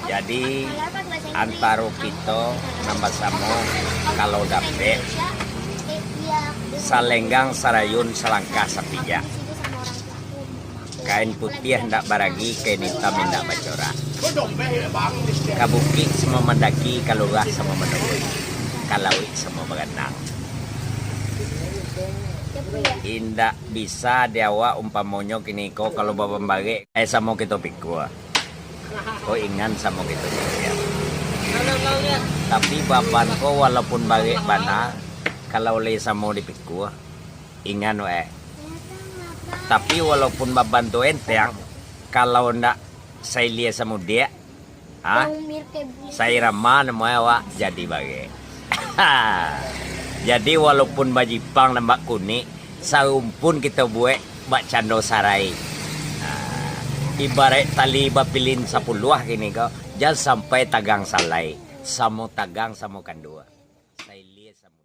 Jadi antara kita nambah samo kalau dapet salenggang sarayun selangkah sapija. Kain putih hendak baragi, kain hitam hendak bacora. Kabuki semua mendaki, kalurah sama menurut, kalawik sama berenang. Indak bisa diawa umpamonyo kini ko kalau babam bagi sama kita pikua. Ko ingan sama kita ya. Tapi baban ko walaupun bagi bana kalau le sama dipikua ingan Tapi walaupun baban tu enteng kalau ndak saya lihat sama dia saya ramah nama jadi bagi. Jadi walaupun bajipang nambak kuning saumpun kita buat bak cando sarai. Ibarat tali bapilin 10 kini kau jangan sampai tagang salai. Samo tagang samo kandua. Saya lihat samo